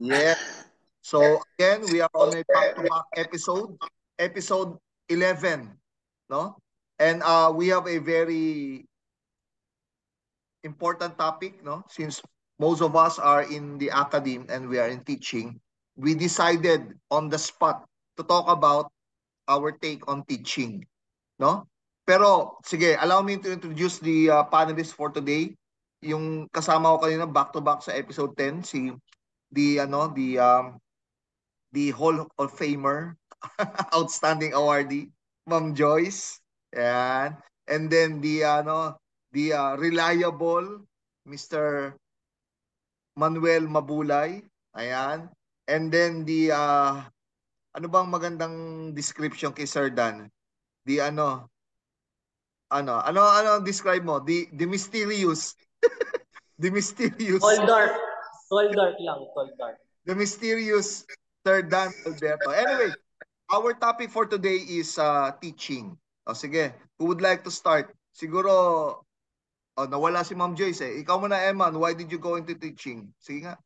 Yeah. So again, we are on a back-to-back episode 11, no? And we have a very important topic, no? Since most of us are in the academy and we are in teaching, we decided on the spot to talk about our take on teaching, no? Pero sige, allow me to introduce the panelists for today. Yung kasama ko kanina back to back sa episode 10, si the Hall of Famer, outstanding awardee, Ma'am Joyce. Yan. And then the reliable Mr. Manuel Mabulay. Ayan. And then ano bang magandang description kay Sir Dan? The ano ang describe mo? The mysterious, the mysterious, Tall dark. Tall dark lang. Tall dark. the mysterious Sir Dan Alberto. Anyway, our topic for today is teaching. O sige, who would like to start? Siguro, nawala si Ma'am Joyce eh. Ikaw muna, Eman, why did you go into teaching? Sige nga.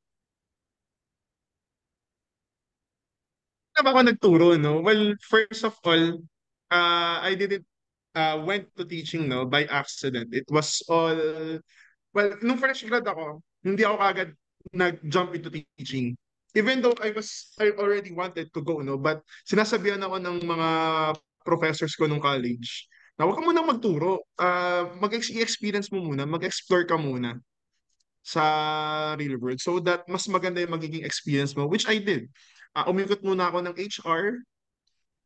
Saan ako nagturo, no? Well, first of all, I didn't went to teaching, no, by accident. It was all, well, nung fresh grad ako, hindi ako kagad nag-jump into teaching. Even though I already wanted to go, no, but sinasabihan ako ng mga professors ko nung college na huwag ka muna magturo. Mag-experience mo muna, mag-explore ka muna sa real world so that mas maganda yung magiging experience mo, which I did. Umikot muna ako ng HR.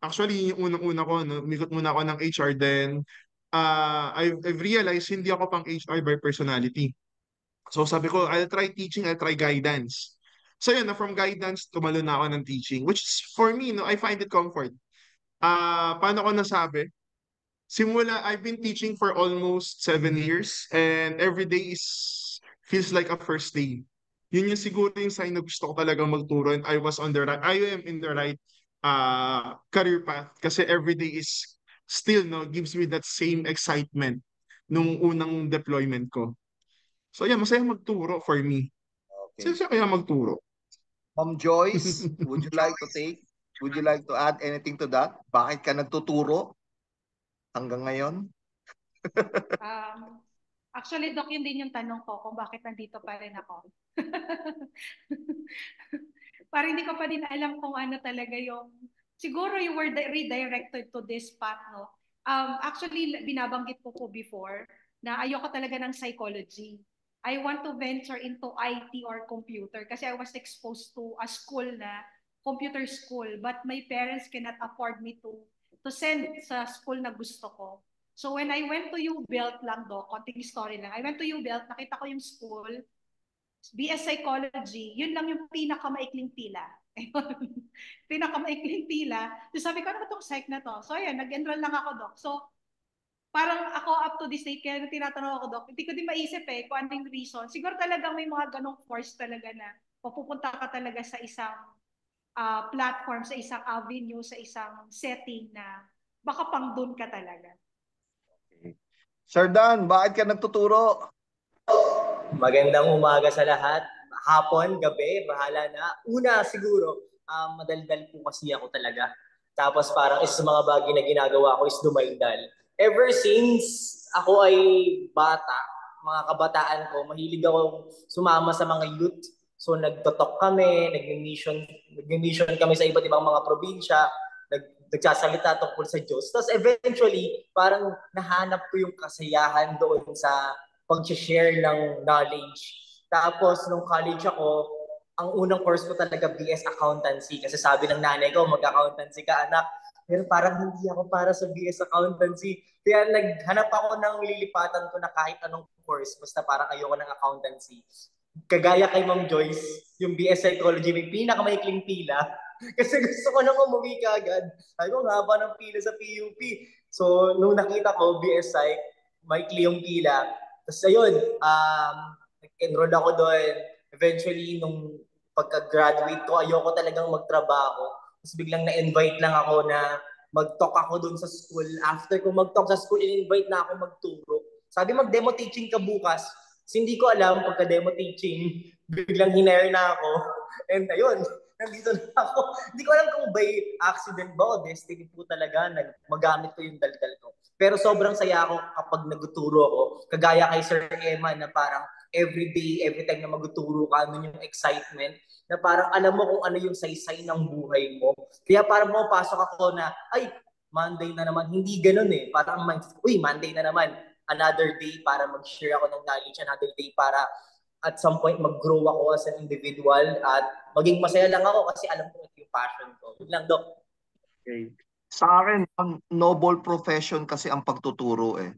Actually, yung unang-una ko, no, umikot muna ako ng HR, then I've realized hindi ako pang HR by personality. So sabi ko, I'll try teaching, I'll try guidance. So yun, from guidance, tumalo na ako ng teaching, which is, for me, no, I find it comfort. Paano ko nasabi? Simula, I've been teaching for almost 7 years and every day feels like a first day. Yun yung siguro yung sign na gusto ko talagang magturo and I am in the right career path kasi every day is still no gives me that same excitement nung unang deployment ko. So yeah, masaya magturo for me. Okay. Masaya kaya magturo. Ma'am Joyce, would you like to add anything to that? Bakit ka nagtuturo hanggang ngayon? Actually, Doc, yun din yung tanong ko kung bakit nandito pa rin ako. Parang hindi ko pa din alam kung ano talaga yung, siguro you were redirected to this path, no? Actually, binabanggit ko before na ayoko talaga ng psychology. I want to venture into IT or computer kasi I was exposed to a school na computer school, but my parents cannot afford me to send sa school na gusto ko. So when I went to UBELT lang do, konting story lang. I went to UBELT, nakita ko yung school, BS Psychology, yun lang yung pinakamaikling pila. Pinakamaikling pila. So sabi ko, ano ba itong psych na to? So ayan, nag-enroll lang ako, Doc. So parang ako up to this date, kaya tinatanong ako, Doc, hindi ko din maisip kung anong reason. Siguro talagang may mga ganong force talaga na pupunta ka talaga sa isang platform, sa isang avenue, sa isang setting na baka pang doon ka talaga. Sir Dan, bakit ka nagtuturo? Magandang umaga sa lahat. Hapon, gabi, bahala na. Una siguro, madaldal po kasi ako talaga. Tapos parang isa sa mga bagay na ginagawa ko is dumaldal. Ever since ako ay bata, mga kabataan ko, mahilig ako sumama sa mga youth. So nagtotok kami, nag-mission kami sa iba't ibang mga probinsya, nagsasalita tungkol sa Diyos. Tapos eventually, parang nahanap ko yung kasiyahan doon sa pag-share ng knowledge. Tapos, nung college ako, ang unang course ko talaga BS Accountancy. Kasi sabi ng nanay ko, mag-accountancy ka, anak. Pero parang hindi ako para sa BS Accountancy. Kaya naghanap ako ng lilipatan ko na kahit anong course, basta parang ayoko ng accountancy. Kagaya kay Ma'am Joyce, yung BS Psychology, may pinakamaikling pila. Kasi gusto ko nang umuwi ka agad. Sabi ko, haba ng pila sa PUP. So, nung nakita ko, BS Psych, maikli yung pila. Tapos ayun, nag-enroll ako doon. Eventually, nung pagka-graduate ko, ayoko talagang magtrabaho. Tapos biglang na-invite lang ako na mag-talk ako doon sa school. After ko mag-talk sa school, in-invite na ako magturo. Sabi, mag-demo teaching ka bukas. Kasi hindi ko alam, pagka-demo teaching, biglang hinire na ako. And ayun, nandito na ako. Hindi ko alam kung by accident ba o destiny po talaga na magamit ko yung daldal ko. Pero sobrang saya ako kapag nagtuturo ako. Kagaya kay Sir Emma na parang every day, every time na magtuturo ka, ano yung excitement na parang alam mo kung ano yung saysay ng buhay mo. Kaya parang pumapasok ako na, ay, Monday na naman. Hindi ganun eh. Parang, uy, Monday na naman. Another day para mag-share ako ng knowledge. Another day para at some point mag-grow ako as an individual at maging masaya lang ako kasi alam ko ito yung passion ko. Yun lang, Dok. Okay. Sa akin, ang noble profession kasi ang pagtuturo eh.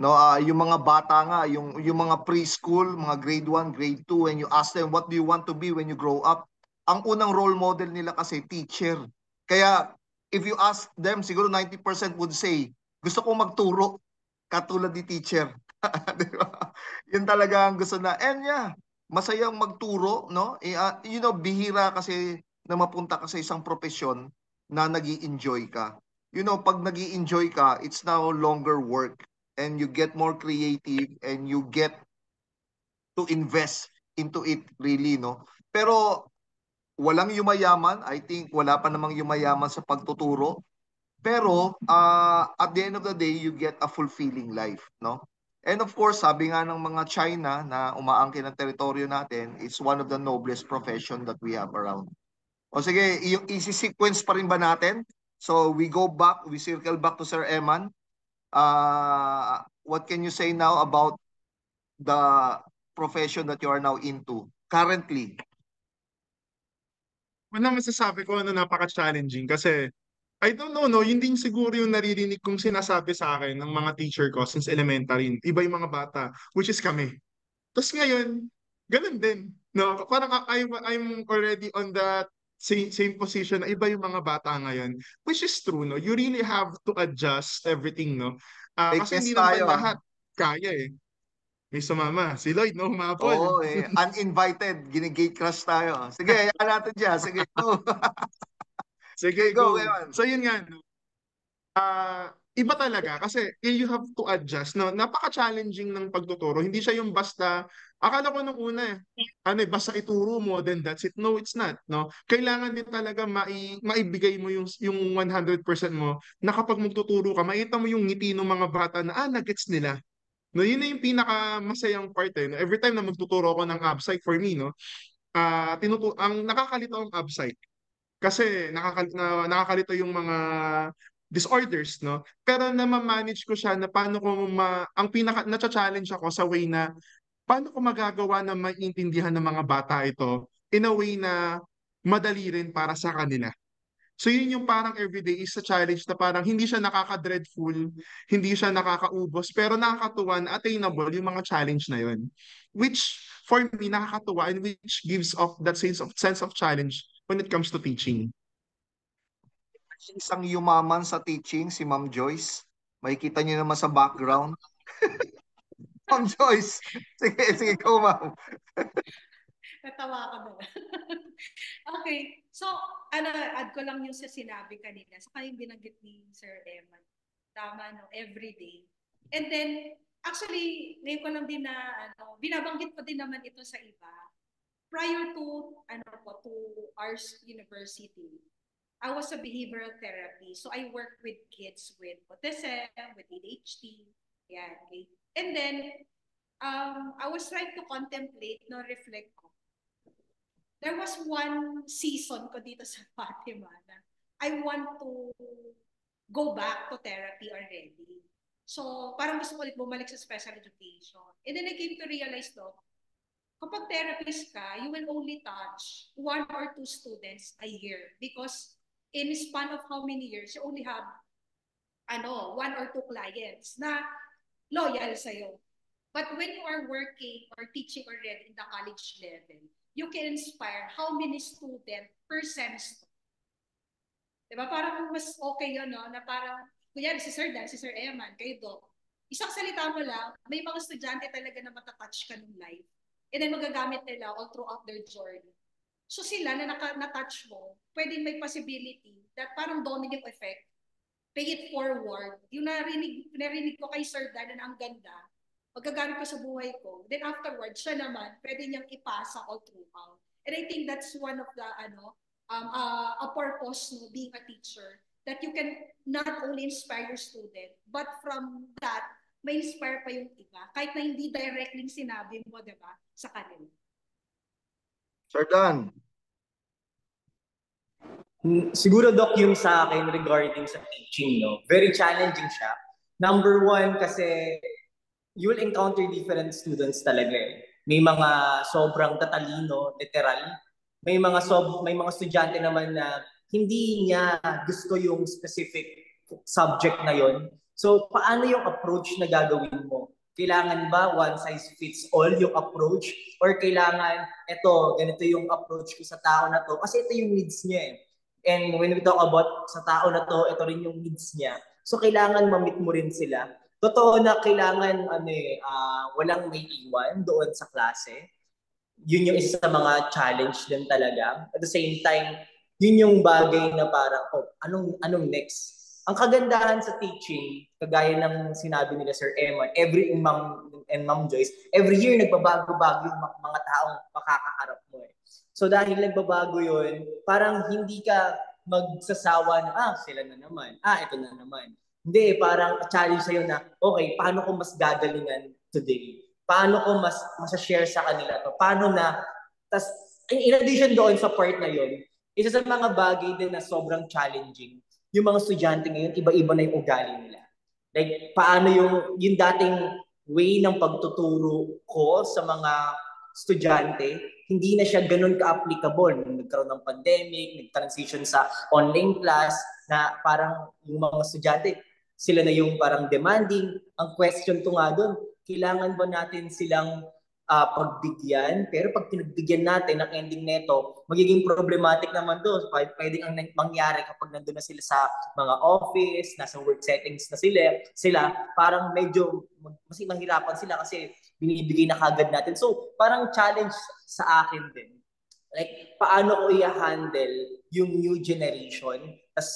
No, yung mga bata nga, yung mga preschool, mga grade 1, grade 2, when you ask them what do you want to be when you grow up, ang unang role model nila kasi teacher. Kaya if you ask them, siguro 90% would say, gusto kong magturo katulad ni teacher. Di ba? Yun talaga ang gusto na. And yeah, masayang magturo, no? You know, bihira kasi na mapunta ka sa isang profesyon na nag-i-enjoy ka. You know, pag nag-i-enjoy ka, it's no longer work and you get more creative and you get to invest into it really, no? Pero walang yumayaman. I think wala pa namang yumayaman sa pagtuturo. Pero at the end of the day, you get a fulfilling life, no? And of course, sabi nga ng mga China na umaangkin ng teritoryo natin, it's one of the noblest profession that we have around. O sige, yung isi-sequence pa rin ba natin? So we go back, we circle back to Sir Eman. What can you say now about the profession that you are now into currently? Una masasabi ko ano napaka-challenging kasi I don't know, no, yun din siguro yung naririnig kong sinasabi sa akin ng mga teacher ko since elementary. Iba yung mga bata, which is kami. Tapos ngayon, ganun din. No? Parang I'm already on that same position na iba yung mga bata ngayon. Which is true, no? You really have to adjust everything, no? May Kasi guest hindi naman tayo lahat kaya eh. May sumama. Si Lloyd, no? Humapol. Oo, uninvited, ginigate crush tayo. Sige, hayaan natin dyan. Sige, go. Sige, Sige, go, go. Eman. So yun nga, no? Iba talaga kasi you have to adjust, no? Napaka-challenging ng pagtuturo. Hindi siya yung basta, akala ko nung una basta ituro mo, then that's it. No, it's not, no? Kailangan din talaga maibigay mo yung 100% mo na kapag magtuturo ka, makita mo yung ngiti ng mga bata na, nagets nila. No, yun na yung pinaka masayang part eh. No? Every time na magtuturo ako ng absite for me, no? Ang nakakalito ang absite kasi nakakalito yung mga disorders, no? Pero na-manage ko siya na paano ko ang pinaka na-challenge ako sa way na paano ko magagawa na maintindihan ng mga bata ito in a way na madali rin para sa kanila. So yun yung parang everyday is a challenge na parang hindi siya nakaka-dreadful, hindi siya nakakaubos, pero nakakatuwa na attainable yung mga challenge na yun. Which for me nakakatuwa and which gives off that sense of challenge when it comes to teaching. Isang yumaman sa teaching, si Ma'am Joyce. Makikita niyo naman sa background. Ma'am Joyce, sige, sige, go, Ma'am. Natawa ako na. Okay. So, add ko lang yung sa sinabi kanina. Saka yung binanggit ni Sir Eman. Tama, no? Everyday. And then, actually, ngayon ko lang din na, binabanggit ko din naman ito sa iba. Prior to, to Ars University, I was a behavioral therapy. So, I worked with kids with autism, with ADHD. Yan, okay. And then, I was trying to contemplate, reflect ko. There was one season ko dito sa Fatima na I want to go back to therapy already. So, parang gusto ko ulit bumalik sa special education. And then I came to realize kapag therapist ka, you will only touch 1 or 2 students a year because in a span of how many years, you only have 1 or 2 clients na loyal sa'yo. But when you are working or teaching already in the college level, you can inspire how many students per semester. Diba? Parang mas okay yun, no? Na parang, kunyari si Sir Dan, si Sir Eman, kayo Doc. Isang salita mo lang, may mga estudyante talaga na matatouch ka ng life. And then magagamit nila all throughout their journey. So sila na na-touch mo, pwedeng may possibility that parang domino effect, pay it forward. Yung narinig ko kay Sir Dan na ang ganda, magagamit ko sa buhay ko. Then afterwards, siya naman, pwede niyang ipasa all throughout. And I think that's one of the, a purpose, no, being a teacher, that you can not only inspire your student, but from that, may inspire pa yung iba. Kahit na hindi directly sinabi mo, di ba, sa kanila. Sir Dan. Siguro, Doc, yung sa akin regarding sa teaching, no, very challenging siya. Number one, kasi you will encounter different students talaga eh. May mga sobrang tatalino, literal. May mga estudyante naman na hindi niya gusto yung specific subject na yon. So, paano yung approach na gagawin mo? Kailangan ba one size fits all yung approach? Or kailangan, ganito yung approach ko sa tao na to? Kasi ito yung needs niya eh. And when we talk about sa tao na to, ito rin yung needs niya. So, kailangan ma-meet mo rin sila. Totoo na kailangan walang may iwan doon sa klase. Yun yung isa sa mga challenge din talaga. At the same time, yun yung bagay na parang, anong next? Ang kagandahan sa teaching, kagaya ng sinabi nila Sir Eman, Ma'am Joyce, every year nagbabago-bago yung mga taong makakaharap mo eh. So dahil nagbabago yun, parang hindi ka magsasawa na, sila na naman, ito na naman. Hindi, parang challenge sa'yo na, okay, paano ko mas gagalingan today? Paano ko mas share sa kanila to? Paano na, tas, in addition doon sa part na yun, isa sa mga bagay din na sobrang challenging, yung mga estudyante ngayon, iba-iba na yung ugali nila. Like, paano yung dating way ng pagtuturo ko sa mga estudyante, hindi na siya ganun ka-applicable. Nagkaroon ng pandemic, nag-transition sa online class, na parang yung mga estudyante, sila na yung parang demanding. Ang question ko nga doon, kailangan ba natin silang pagbigyan? Pero pag pinagbigyan natin ang ending neto, magiging problematic naman doon. Pwedeng ang mangyari kapag nandun na sila sa mga office, nasa work settings na sila parang medyo mas mahirapan sila kasi binibigay na kagad natin. So, parang challenge sa akin din. Like, paano ko i-handle yung new generation? Tapos,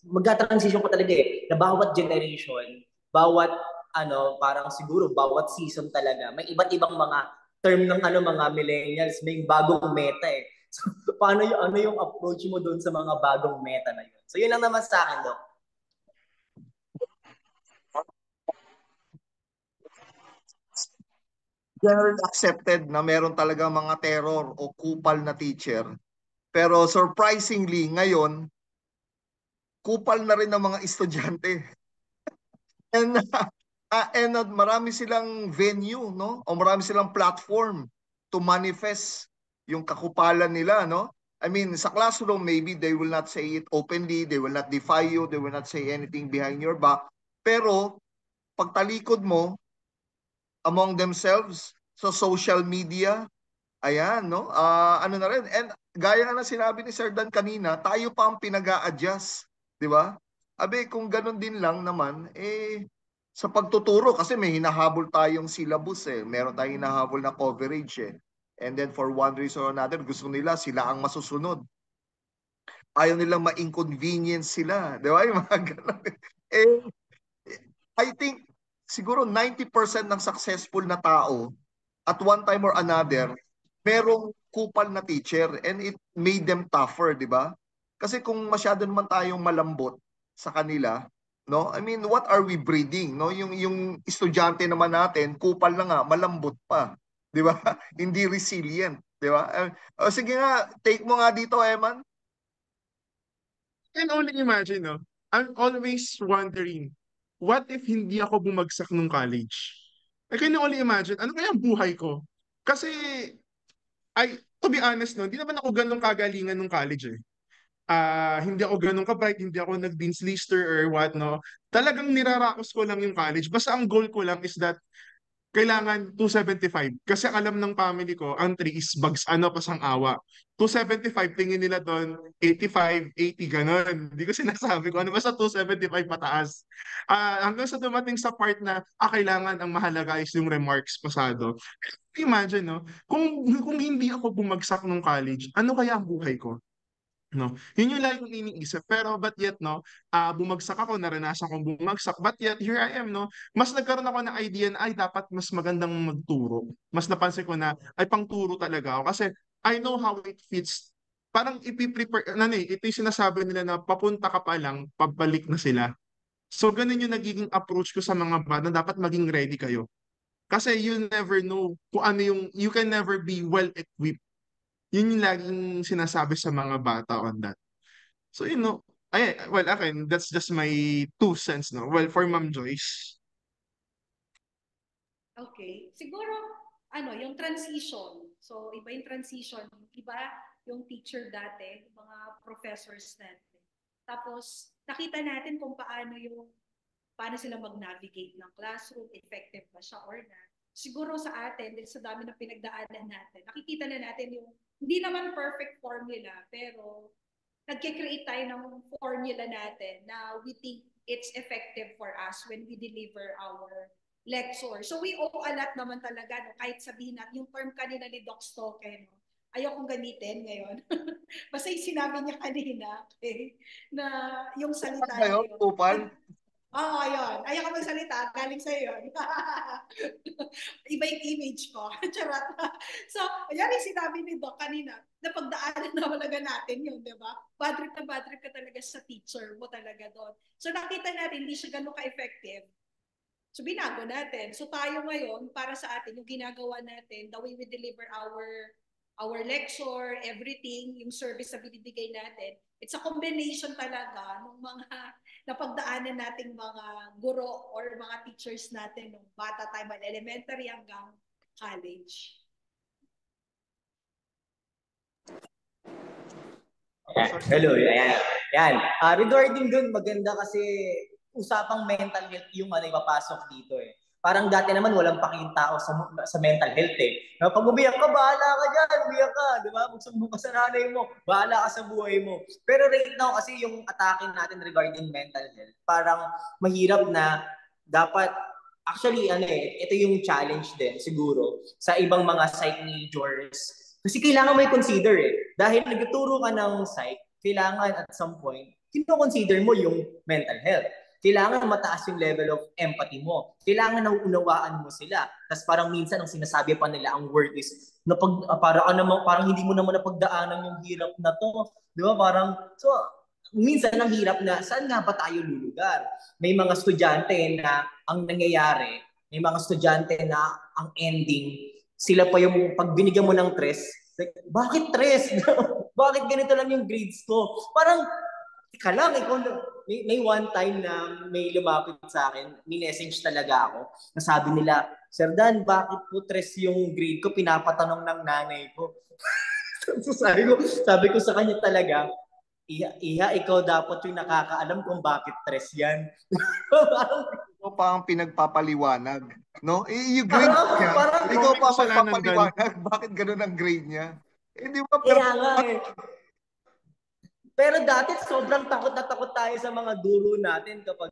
magka-transition pa talaga eh, na bawat generation, bawat parang siguro bawat season talaga, may iba't ibang mga term ng mga millennials, may bagong meta eh. So, paano yung approach mo doon sa mga bagong meta na yun? So, yun lang naman sa akin, Doc. Generally accepted na meron talaga mga terror o kupal na teacher. Pero surprisingly, ngayon, kupal na rin ng mga estudyante. And marami silang venue, no? O marami silang platform to manifest yung kakupalan nila, no? I mean, sa classroom, maybe they will not say it openly, they will not defy you, they will not say anything behind your back. Pero, pagtalikod mo, among themselves, sa social media, ayan, no? Ano na rin. And gaya nga na sinabi ni Sir Dan kanina, tayo pa ang pinag-a-adjust, di ba? Abe, kung ganun din lang naman, sa pagtuturo, kasi may hinahabol tayong syllabus eh. Meron tayong hinahabol na coverage eh. And then for one reason or another, gusto nila sila ang masusunod. Ayaw nilang ma-inconvenience sila. Di ba? Yung mga ganun. I think siguro 90% ng successful na tao at one time or another, merong kupal na teacher and it made them tougher, di ba? Kasi kung masyado naman tayong malambot sa kanila, no? I mean, what are we breeding, no? Yung estudyante naman natin, kupal na nga, malambot pa, di ba? Hindi resilient, di ba? Sige nga, take mo nga dito, Eman. I can only imagine, no? I'm always wondering, what if hindi ako bumagsak nung college? I can only imagine, ano kaya ang buhay ko? Kasi, to be honest, no, hindi naman ako ganun kagalingan nung college eh. Hindi ako ganun ka-bright, hindi ako nag-dean's lister or what, no. Talagang nirarakos ko lang yung college. Basta ang goal ko lang is that kailangan 275. Kasi ang alam ng family ko, ang 3 is bags, pasang awa. 275, tingin nila doon, 85, 80, ganun. Hindi ko sinasabi ko, basta 275 pataas. Hanggang sa dumating sa part na, kailangan ang mahalaga is yung remarks pasado. Imagine, no? Kung hindi ako bumagsak nung college, ano kaya ang buhay ko? No? Yun yung lagi kong iniisip. Pero but yet, no, bumagsak ako, naranasan kong bumagsak. But yet, here I am, no? Mas nagkaroon ako ng idea na, ay, dapat mas magandang magturo. Mas napansin ko na, ay, pangturo talaga ako. Kasi, I know how it fits. Parang ipiprepare, ito yung sinasabi nila na papunta ka pa lang, pabalik na sila. So, ganun yung nagiging approach ko sa mga bata, na dapat maging ready kayo. Kasi you never know kung ano yung, you can never be well equipped. Yun yung laging sinasabi sa mga bata on that. So, well, again, that's just my 2 cents, no? Well, for Ma'am Joyce. Okay. Siguro, yung transition. So, iba yung transition. Iba yung teacher dati, yung mga professors natin. Tapos, nakita natin kung paano sila mag-navigate ng classroom, effective ba siya or not. Siguro sa atin, dahil sa dami ng pinagdaanan natin, nakikita na natin yung, hindi naman perfect formula, pero nagkikreate tayo ng formula natin na we think it's effective for us when we deliver our lecture. So we owe a lot naman talaga, no? Kahit sabihin natin, yung term kanina ni Doc Stoke, no? Ayokong gamitin ngayon. Basta yung sinabi niya kanina, okay, na yung salita niya yun. Kupal? Oo, ayun. Ayaw ka magsalita. Galing sa'yo yun. Iba yung image ko. Charot. So, yan yung sinabi ni Doc kanina. Napagdaanan na talaga natin yun, di ba? Bad trip ka talaga sa teacher mo talaga doon. So, nakita natin, hindi siya ganun ka-effective. So, binago natin. So, tayo ngayon, para sa atin, yung ginagawa natin, the way we deliver our lecture, everything, yung service na binibigay natin, it's a combination talaga ng mga napagdaanan nating mga guro or mga teachers natin nung bata tayo, elementary hanggang college. Hello, ayan. Yan. Regarding dun, maganda kasi usapang mental health yung ipapasok dito eh. Parang dati naman walang paking tao sa mental health eh. Pag umiyak ka, bahala ka dyan, umiyak ka, di ba? Magsumbong ka sa nanay mo, bahala ka sa buhay mo. Pero right now kasi yung atake natin regarding mental health, parang mahirap na dapat, actually ito yung challenge din siguro sa ibang mga psych majors. Kasi kailangan mo i-consider eh. Dahil nagtuturo ka ng psych, kailangan at some point, kino-consider mo yung mental health. Kailangan mataas yung level of empathy mo. Kailangan nauunawaan mo sila. Tapos parang minsan ang sinasabi pa nila ang word is parang hindi mo naman napagdaanan yung hirap na to. Di ba? Parang, so, minsan ang hirap na saan nga ba tayo lulugar? May mga estudyante na ang nangyayari, may mga estudyante na ang ending, sila pa yung pag binigyan mo ng tres, like, bakit tres? Bakit ganito lang yung grades ko? Parang, ika lang, may one time na may lumapit sa akin, minessage talaga ako, nasabi nila, Sir Dan, bakit po tres yung grade ko? Pinapatanong ng nanay ko. So sabi ko sa kanya talaga, Iha, ikaw dapat yung nakakaalam kung bakit tres yan. Ikaw pa ang pinagpapaliwanag. No? You grade niya. Parang Ikaw pa ang kasalanan magpapaliwanag. Bakit ganun ang grade niya? Di ba? Kaya nga eh. Pero dati sobrang takot na takot tayo sa mga guro natin kapag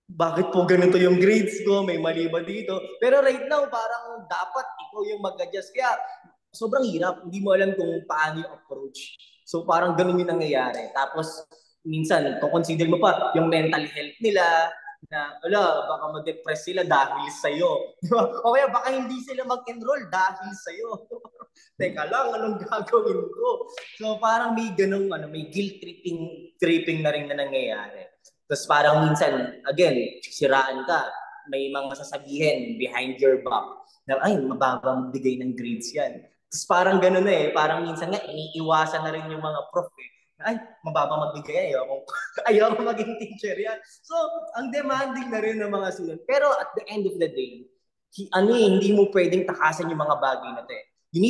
bakit po ganito yung grades ko, may mali ba dito? Pero right now, parang dapat ikaw yung mag-adjust. Kaya sobrang hirap, hindi mo alam kung paano yung approach. So parang ganun yung nangyayari. Tapos minsan, consider mo pa yung mental health nila, na baka ma-depress sila dahil sa'yo. O kaya baka hindi sila mag-enroll dahil sa'yo. Teka lang, anong gagawin ko? So parang may ganung, may guilt tripping na rin na nangyayari. Tapos parang minsan, again, sisiraan ka, may mga sasabihin behind your back na, ay, mababa magbigay ng grades yan. Tapos parang gano'n na eh, parang minsan nga, iniiwasan na rin yung mga prof eh. Ay, mababa magbigay, ayoko maging teacher yan. So, ang demanding na rin ng mga student. Pero at the end of the day, hindi mo pwedeng takasan yung mga bagay na to eh. You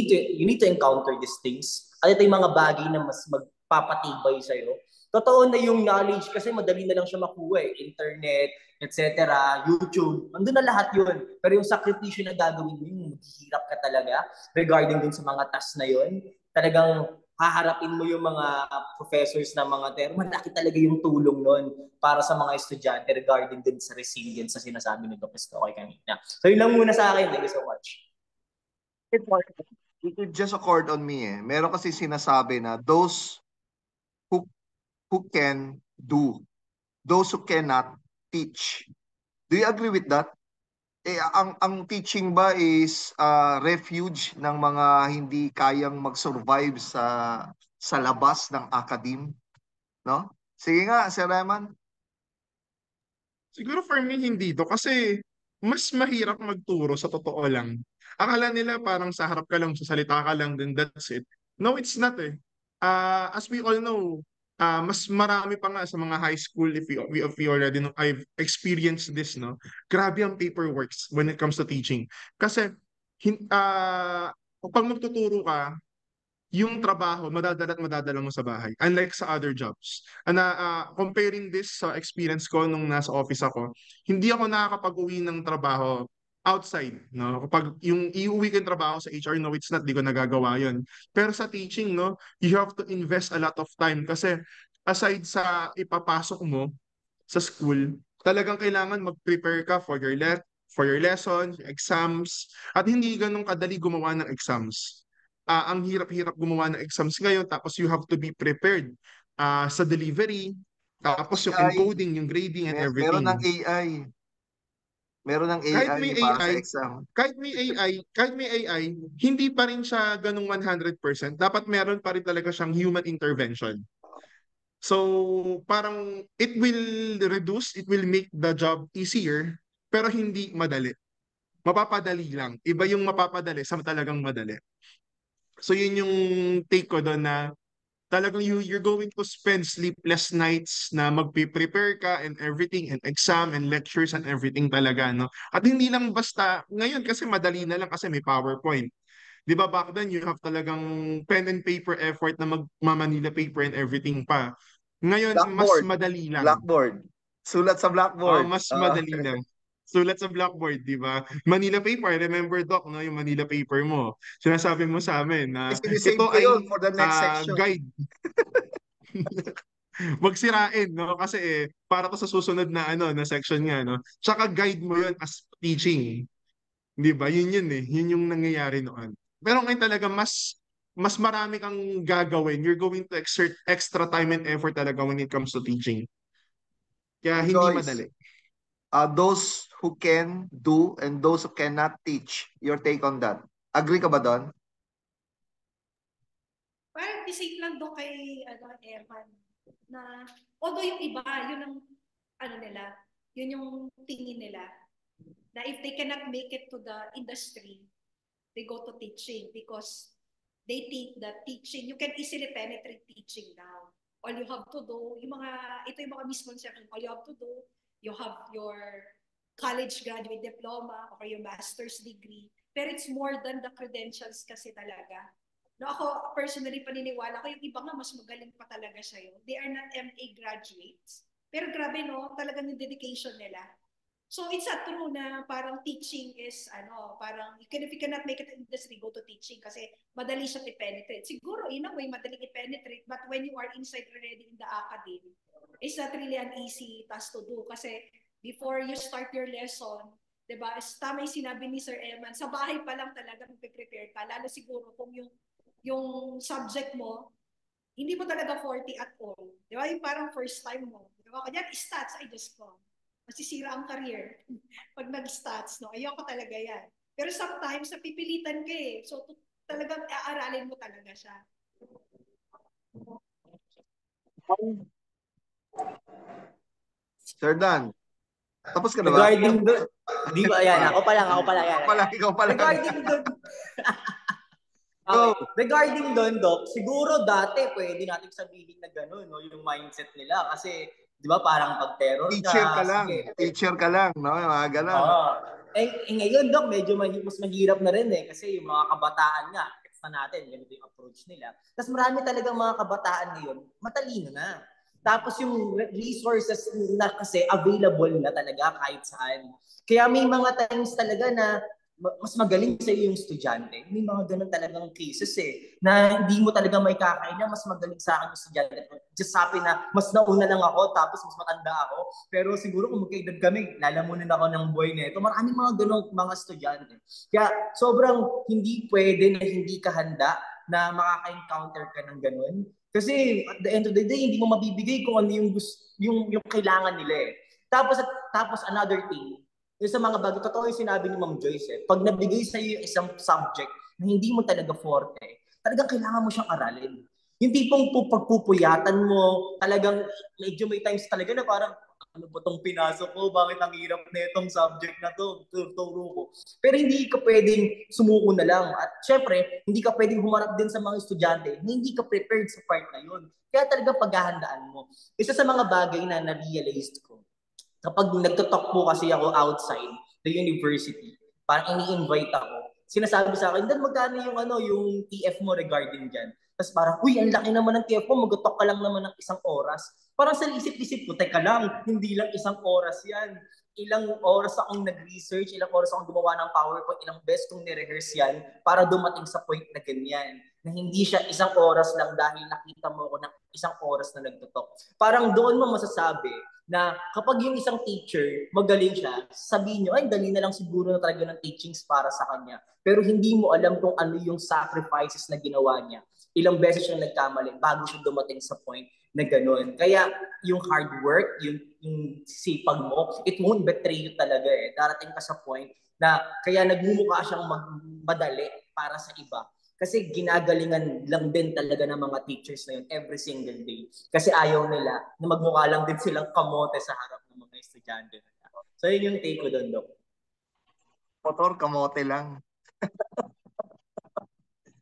need to encounter these things. At ito yung mga bagay na mas magpapatibay sa'yo. Totoo na yung knowledge kasi madali na lang siya makuha eh. Internet, etc., YouTube, andun na lahat yun. Pero yung sakripisyo na gagawin mo, yung maghihirap ka talaga regarding dun sa mga task na yun, talagang haharapin mo yung mga professors na mga term, malaki talaga yung tulong nun para sa mga estudyante regarding din sa resilience sa sinasabi ni Dr. Stoke kanina. So yun lang muna sa akin. Thank you so much. It just occurred on me eh. Meron kasi sinasabi na those who can do. Those who cannot teach. Do you agree with that? Ang teaching ba is refuge ng mga hindi kayang mag-survive sa labas ng academe, no? Sige nga, Sir Raymond. Siguro for me, hindi to. Kasi mas mahirap magturo sa totoo lang. Akala nila parang sa harap ka lang, sasalita ka lang, then that's it. No, it's not eh. As we all know, mas marami pa nga sa mga high school, if we already know, I've experienced this, no? Grabe ang paperworks when it comes to teaching. Kasi, pag magtuturo ka, yung trabaho, madadala at madadala mo sa bahay. Unlike sa other jobs. Comparing this sa experience ko nung nasa office ako, hindi ako nakakapag-uwi ng trabaho outside. No? Kapag yung iuwi ko yung trabaho sa HR, no, it's not, di ko nagagawa yun. Pero sa teaching, no, you have to invest a lot of time kasi aside sa ipapasok mo sa school, talagang kailangan mag-prepare ka for your lessons, exams, at hindi ganun kadali gumawa ng exams. Ang hirap-hirap gumawa ng exams ngayon, tapos you have to be prepared sa delivery, tapos yung AI, encoding, yung grading and meron ng everything. AI. Meron ng Kahit AI may para sa AI, exam. kahit may AI, hindi pa rin siya ganung 100%. Dapat meron pa rin talaga siyang human intervention. So, parang it will make the job easier, pero hindi madali. Mapapadali lang. Iba yung mapapadali sa talagang madali. So, yun yung take ko doon na talagang you're going to spend sleepless nights na magpe-prepare ka and everything and exam and lectures and everything talaga, no? At hindi lang basta, ngayon kasi madali na lang kasi may PowerPoint. Di ba back then you have talagang pen and paper effort na magma-Manila paper and everything pa. Ngayon, mas Blackboard. madali lang. Blackboard. Sulat sa blackboard. Mas madali lang. Sulat sa blackboard, di ba? Manila paper, I remember Doc, no, yung Manila paper mo. Sinasabi mo sa amin na Sinisave ito ko yun ay for the next section. guide. Wag sirain, no? Kasi para to sa susunod na na section nga, no? Tsaka guide mo yun as teaching. Di ba? Yun eh. Yun yung nangyayari noon. Pero ngayon talaga mas marami kang gagawin. You're going to exert extra time and effort talaga when it comes to teaching. Kaya hindi Joyce, madali. those who can do and those who cannot teach, your take on that? Agree ka ba doon? Parang the same lang doon kay Evan na although yung iba, yun ang nila, yun yung tingin nila na if they cannot make it to the industry, they go to teaching because they think that teaching, you can easily penetrate teaching now. All you have to do, ito yung mga misconception, all you have to do, you have your college graduate diploma or your master's degree, pero it's more than the credentials kasi talaga. No, ako personally paniniwala ko yung iba nga mas magaling pa talaga sa'yo. They are not MA graduates. Pero grabe no, talagang yung dedication nila. So it's not true na parang teaching is parang if you cannot make it in industry, go to teaching kasi madali siya i-penetrate. Siguro in a way madali i-penetrate, but when you are inside already in the academy, it's not really an easy task to do kasi before you start your lesson, diba, tama yung sinabi ni Sir Eman, sa bahay pa lang talaga magpe-prepare ka, lalo siguro kung yung subject mo, hindi mo talaga 40 at all. Di ba? Yung parang first time mo. Di ba? Kanya, stats, ay Diyos ko. Masisira ang career. Pag nag-stats, no? Ayoko talaga yan. Pero sometimes, napipilitan ka eh. So, talagang aaralin mo talaga siya. Sir Dan, tapos ka na ba? Regarding doon, di ba, yan, ako pa lang. Ikaw pa lang. Regarding doon, okay. Regarding doon, Doc, siguro dati pwede natin sabihin na gano'n, no, yung mindset nila. Kasi, di ba, parang pag-terror Teacher ka lang. sige, Teacher ka lang, no? Yung mga gano'n. Ngayon, Doc, medyo mas mahirap na rin eh. Kasi yung mga kabataan nga, na natin, ganito yung approach nila. Tapos marami talagang mga kabataan ngayon, matalino na. Tapos yung resources na kasi available na talaga kahit saan. Kaya may mga times talaga na mas magaling sa yung estudyante. May mga ganun talagang cases eh. Na hindi mo talaga may kakain na mas magaling sa akin yung estudyante. Just happy na mas nauna lang ako tapos mas matanda ako. Pero siguro kung magkaedad kami, lalamunin ako ng buhay na ito. Maraming mga ganun mga estudyante. Kaya sobrang hindi pwede na hindi ka handa na makaka-encounter ka ng ganun. Kasi at the end of the day, hindi mo mabibigay kung ano yung kailangan nila eh. Tapos another thing, yung sa mga bago, totoo yung sinabi ni Ma'am Joyce eh, pag nabigay sa iyo yung isang subject na hindi mo talaga forte, talagang kailangan mo siyang aralin. Yung tipong pagpupuyatan mo, talagang medyo may times talaga na parang ano ba tong pinasok ko? Bakit ang hirap na itong subject na to? Turo ko. Pero hindi ka pwedeng sumuko na lang. At syempre, hindi ka pwedeng humarap din sa mga estudyante na hindi ka prepared sa part na yun. Kaya talaga paghahandaan mo. Isa sa mga bagay na na-realized ko, kapag nagtotalk po kasi ako outside the university, parang ini-invite ako, sinasabi sa akin, Dan, magkano yung TF mo regarding dyan? Tapos parang, uy, ang laki naman ng TF mo, mag-talk ka lang naman ng isang oras. Parang sa isip-isip ko, teka lang, hindi lang isang oras yan. Ilang oras akong nag-research, ilang oras akong gumawa ng PowerPoint, ilang beses kong nire-rehearse yan para dumating sa point na ganyan. Na hindi siya isang oras lang dahil nakita mo ako ng isang oras na nagtutok. Parang doon mo masasabi na kapag yung isang teacher, magaling siya, sabihin nyo, ay, dali na lang siguro na talaga ng teachings para sa kanya. Pero hindi mo alam kung ano yung sacrifices na ginawa niya. Ilang beses siya nagkamali bago siya dumating sa point na gano'n. Kaya yung hard work, yung sipag mo, it won't betray you talaga eh. Darating ka sa point na kaya nagmumukha siyang madali para sa iba. Kasi ginagalingan lang din talaga ng mga teachers na yun every single day. Kasi ayaw nila na magmukha lang din silang kamote sa harap ng mga estudyante. So yun yung take ko doon, Dok. Motor, kamote lang.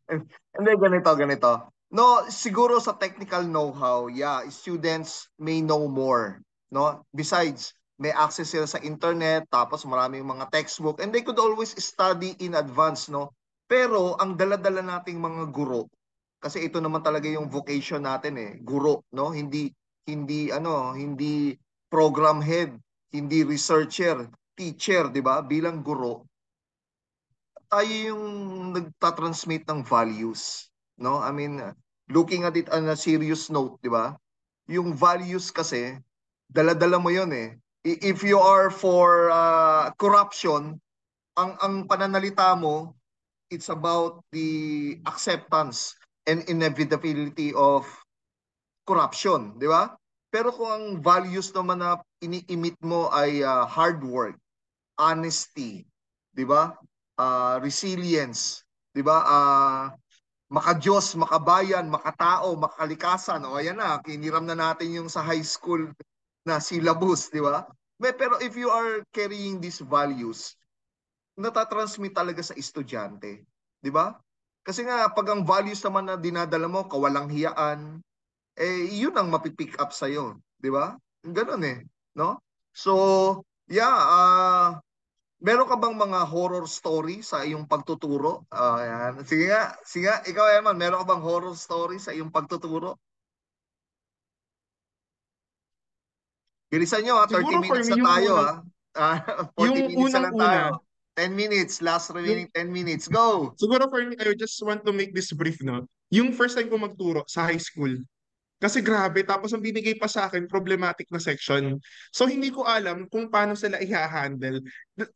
Hindi, ganito. No, siguro sa technical know-how, yeah, students may know more, no? Besides, may access sila sa internet, tapos maraming mga textbook, and they could always study in advance, no? Pero ang dala-dala nating mga guro, kasi ito naman talaga yung vocation natin eh, guro, no? Hindi program head, hindi researcher, teacher, 'di ba? Bilang guro, tayo yung nagtatransmit ng values, no? I mean, looking at it on a serious note, di ba? Yung values kasi, dala-dala mo yun eh. If you are for corruption, ang pananalita mo, it's about the acceptance and inevitability of corruption, di ba? Pero kung ang values naman na ini-emit mo ay hard work, honesty, 'di ba? Resilience, 'di ba? Maka-Diyos, makabayan, makatao, makakalikasan. O ayan na, kiniram na natin yung sa high school na syllabus, 'di ba? Pero if you are carrying these values, natatransmit talaga sa estudyante, 'di ba? Kasi nga pag ang values naman na dinadala mo, kawalang hiyaan, yun ang mapipick up sa iyo, 'di ba? Ganoon eh, no? So, yeah, meron ka bang mga horror story sa iyong pagtuturo? Yan. Sige nga, ikaw Eman, meron ka bang horror story sa iyong pagtuturo? Bilisan nyo ha, 30 Siguro for minutes me, na tayo ha. 40 yung minutes na lang tayo. unang-una, 10 minutes, last yung, remaining 10 minutes. Go! siguro for me, I just want to make this brief, no? Yung first time ko magturo sa high school, kasi grabe, tapos ang binigay pa sa akin, problematic na section. So hindi ko alam kung paano sila i-handle.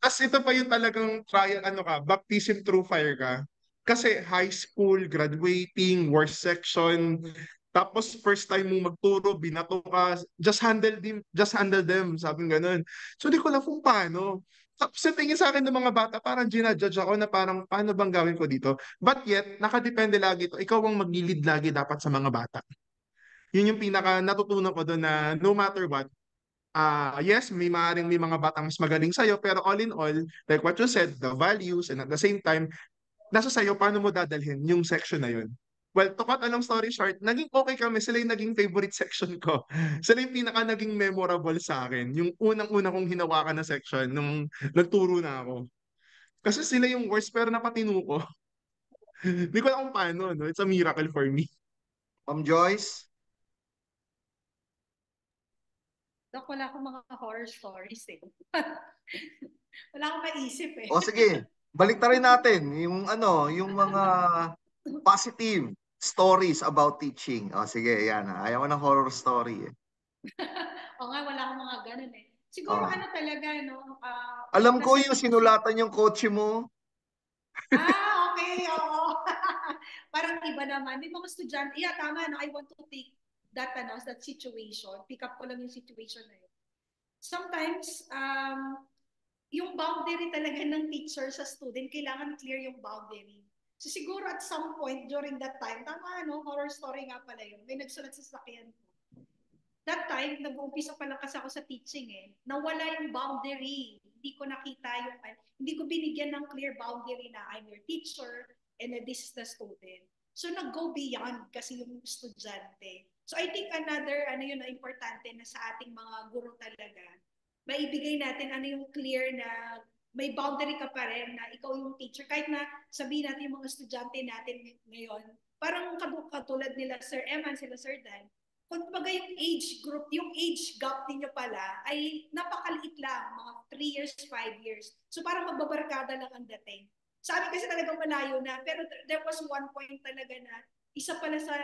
As ito pa yung talagang trial, baptism through fire ka. Kasi high school, graduating, worst section, tapos first time mo magturo, binato ka, just handle them, sabi ganun. So hindi ko alam kung paano. Tapos sa tingin sa akin ng mga bata, parang ginajudge ako na parang paano bang gawin ko dito. But yet, nakadepende lagi to. Ikaw ang mag-lead lagi dapat sa mga bata. Yun yung pinaka natutunan ko doon na no matter what, yes, may mga batang mas magaling sa'yo, pero all in all, like what you said, the values, and at the same time, nasa sa'yo paano mo dadalhin yung section na yun. Well, to cut a long story short, naging okay kami. Sila yung naging favorite section ko. Sila yung pinaka naging memorable sa akin. Yung unang-una kong hinawakan na section nung nagturo na ako. Kasi sila yung worst pero napatino ko. Hindi ko alam kung paano, no? It's a miracle for me. Ma'am Joyce? Dok, wala akong mga horror stories eh. Wala akong maisip eh. O sige, balik na rin natin yung mga positive stories about teaching. O sige, yan. Ayaw ko ng horror story eh. O nga, wala akong mga ganun eh. Siguro ano talaga, no? Alam ko nasa yung teaching. sinulatan yung kotse mo. Okay, oo. parang iba naman. May mga estudyante, yeah, tama, no, I want to take that situation. Pick up ko lang yung situation na yun. Sometimes, yung boundary talaga ng teacher sa student, kailangan clear yung boundary. So siguro at some point during that time, tama, no, horror story nga pala yun, may nagsulat sa sakyan ko. That time, nag-uumpisa pa lang kasi ako sa teaching nawala yung boundary. Hindi ko nakita yung, hindi ko binigyan ng clear boundary na I'm your teacher and this is the student. So nag-go beyond kasi yung estudyante. So I think another, na importante na sa ating mga guro talaga, maibigay natin yung clear na may boundary ka pa rin na ikaw yung teacher. Kahit na sabihin natin yung mga estudyante natin ngayon, parang katulad nila Sir Eman, sila Sir Dan, kung baga yung age group, yung age gap ninyo pala ay napakaliit lang, mga 3 years, 5 years. So parang magbabarkada lang ang dating. Sa amin kasi talagang malayo na, pero there was one point talaga na isa pala sa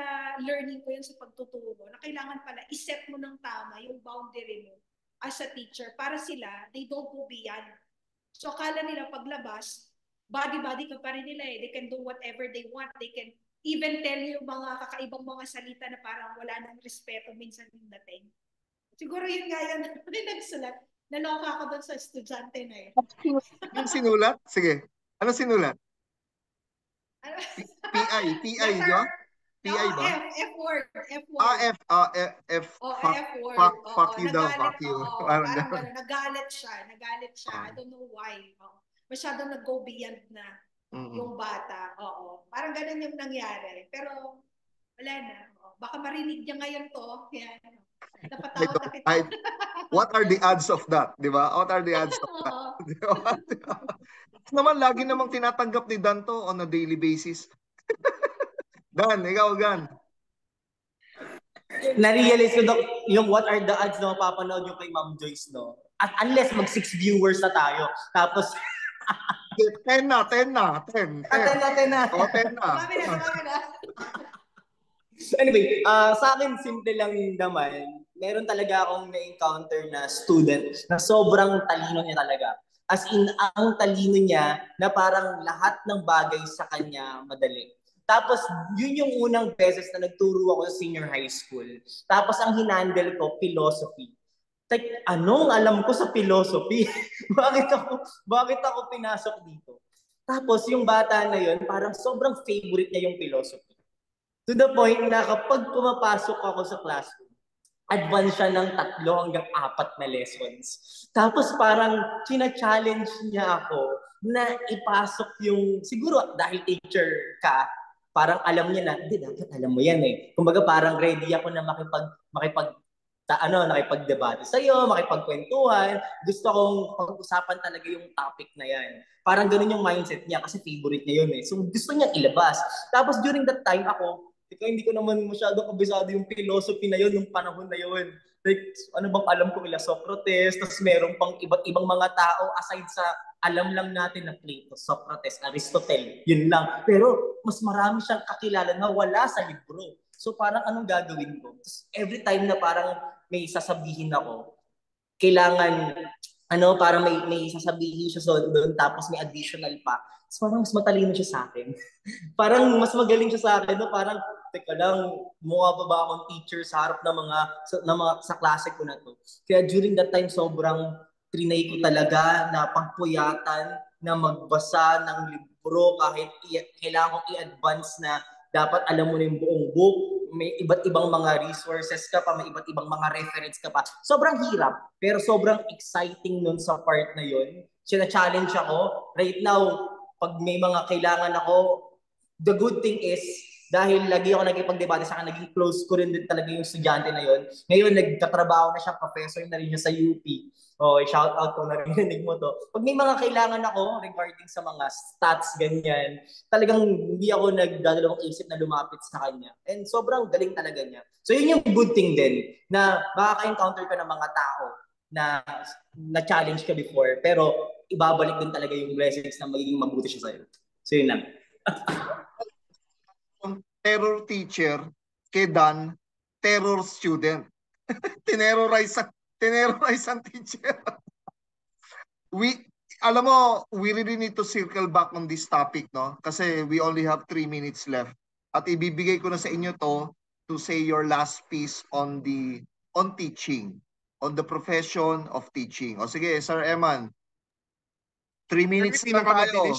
learning ko yun sa pagtuturo, na kailangan pala iset mo ng tama yung boundary mo as a teacher para sila, they don't go beyond. So akala nila paglabas, body-body ka pa rin nila They can do whatever they want. They can even tell you mga kakaibang mga salita na parang wala nang respeto minsan yung dating. Siguro yun nga yun. May nagsulat. Naloka ako doon sa estudyante na yun. Yung sinulat? Sige. Ano sinulat? PI, di ba? PI ba? F word. F. F word. Fuck you daw, fuck you. Parang gano'n. Nagalit siya. I don't know why. Masyadong nag-go beyond na yung bata. Parang gano'n yung nangyari. Pero wala na. Baka marinig niya ngayon to. Yan. Napatawad na kita. What are the odds of that? Di ba? What are the odds of that? Naman, lagi namang tinatanggap ni Dan to on a daily basis. Dan, ikaw, Dan. Na-realize ko yung what are the odds na mapapanood yung kay Ma'am Joyce, no? At unless mag 6 viewers na tayo. Tapos 10 na. 10 na. O, 10 na. Anyway, sa akin, simple lang naman. Meron talaga akong na-encounter na student na sobrang talino niya talaga. As in, ang talino niya na parang lahat ng bagay sa kanya madali. Tapos, yun yung unang beses na nagturo ako sa senior high school. Tapos, ang hinandle ko, philosophy. Like, anong alam ko sa philosophy? bakit ako pinasok dito? Tapos, yung bata na yun, parang sobrang favorite niya yung philosophy. To the point na kapag pumapasok ako sa classroom, advance siya ng 3 hanggang 4 na lessons. Tapos parang china-challenge niya ako na ipasok yung, siguro dahil teacher ka, parang alam niya na, hindi, dapat alam mo yan Kumbaga parang ready ako na nakipag-debate sa'yo, makipagkwentuhan. Gusto kong pag-usapan talaga yung topic na yan. Parang ganun yung mindset niya kasi favorite niya yun So gusto niya ilabas. Tapos during that time hindi ko naman masyado kabisado yung philosophy na yun, yung panahon na yun. Like, ano bang alam ko kila Socrates, tapos meron pang iba't ibang mga tao aside sa alam lang natin na Plato, Socrates, Aristotle, yun lang. Pero mas marami siyang kakilala na wala sa libro. So parang anong gagawin ko? Tapos every time na parang may sasabihin ako, kailangan, parang may sasabihin siya doon, tapos may additional pa. So parang mas matalino siya sa akin. Parang mas magaling siya sa akin, parang teka lang, mukha pa ba akong teacher sa harap ng mga sa klase ko na to. Kaya during that time, sobrang trinay ko talaga na pagpuyatan na magbasa ng libro kahit kailangan kong i-advance na dapat alam mo na yung buong book. May iba't ibang mga resources ka pa, may iba't ibang mga reference ka pa. Sobrang hirap, pero sobrang exciting nun sa part na yun. Sina-challenge ako. Right now, pag may mga kailangan ako, the good thing is, dahil lagi ako nagkipag-debate sa akin, naging close ko rin din talaga yung estudyante na yun. Ngayon, nagkatrabaho na siya, professor na rin siya sa UP. Shout out ko na rin, narinig mo to. Pag may mga kailangan ako regarding sa mga stats, ganyan, talagang hindi ako nagdadalawang isip na lumapit sa kanya. And sobrang galing talaga niya. So yun yung good thing din, na makaka-encounter ka ng mga tao na challenge ka before, pero ibabalik din talaga yung blessings na magiging mabuti siya sa'yo. So yun lang. Terror teacher, kay Dan, terror student. Tinerrorize ang teacher. Alam mo, we really need to circle back on this topic, no? Kasi we only have 3 minutes left. at ibibigay ko na sa inyo to say your last piece on teaching, on the profession of teaching. O sige, Sir Eman, 3 minutes lang tayo.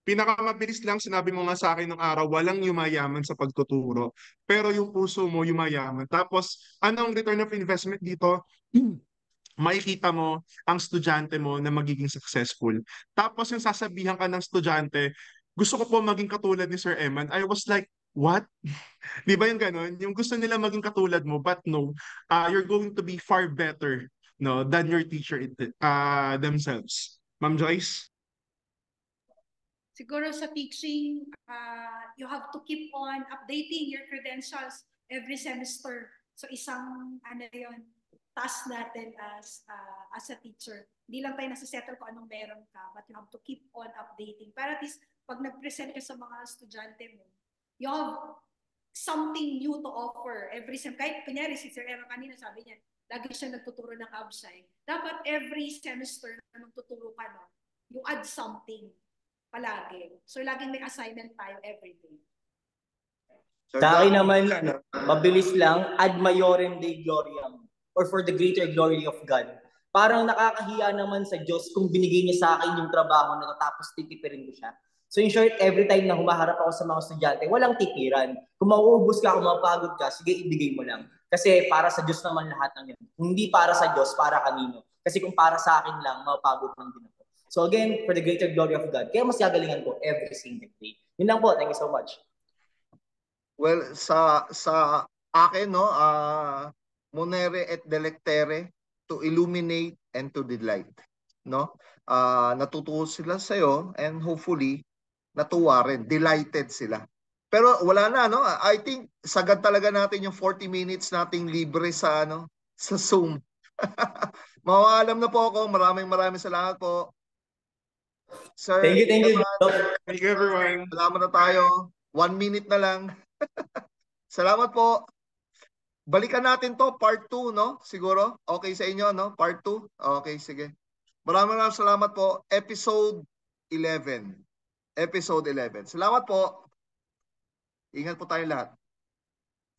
Pinakamabilis lang, sinabi mo nga sa akin nung araw, walang yumayaman sa pagtuturo. Pero yung puso mo yumayaman. Tapos, anong return of investment dito? Makikita mo ang estudyante mo na magiging successful. Tapos yung sasabihan ka ng estudyante, gusto ko po maging katulad ni Sir Eman. I was like, what? Di ba yung ganun? Yung gusto nila maging katulad mo, but no, you're going to be far better, no, than your teacher themselves. Ma'am Joyce? Siguro sa teaching, you have to keep on updating your credentials every semester. So isang yon task natin as a teacher. Hindi lang tayo nasa-settle kung anong meron ka, but you have to keep on updating. Para at least, pag nag-present ka sa mga estudyante mo, you have something new to offer every sem. Kahit kunyari, si Sir Emma kanina sabi niya, lagi siya nagtuturo ng ABSAI. Dapat every semester na magtuturo ka, no, you add something palagi. So, laging may assignment tayo every day. Sa akin naman, mabilis lang, ad maiorem Dei gloriam, or for the greater glory of God. Parang nakakahiya naman sa Diyos kung binigay niya sa akin yung trabaho na tapos titipirin ko siya. So in short, every time na humaharap ako sa mga estudyante, walang titiran. Kung mauubos ka, kung mapagod ka, sige, ibigay mo lang. Kasi para sa Diyos naman lahat ng yun. Hindi para sa Diyos, para kanino. Kasi kung para sa akin lang, mapagod lang din ako. So again, for the greater glory of God, kaya mas gagalingan ko every single day. Yun lang po. Thank you so much. Well, sa akin, no, monere et delectere, to illuminate and to delight, no? Natutuwa sila sa iyo and hopefully natuwa rin, delighted sila. Pero wala na, no? I think sagad talaga natin yung 40 minutes nating libre sa sa Zoom. Mawaalam na po ako. Maraming salamat po. Sir, thank you. Thank you, everyone. Salamat na tayo. 1 minute na lang. Salamat po. Balikan natin to, part 2, no? Siguro? Okay sa inyo, no? Part 2? Okay, sige. Maraming salamat po. Episode 11. Salamat po. Ingat po tayo lahat.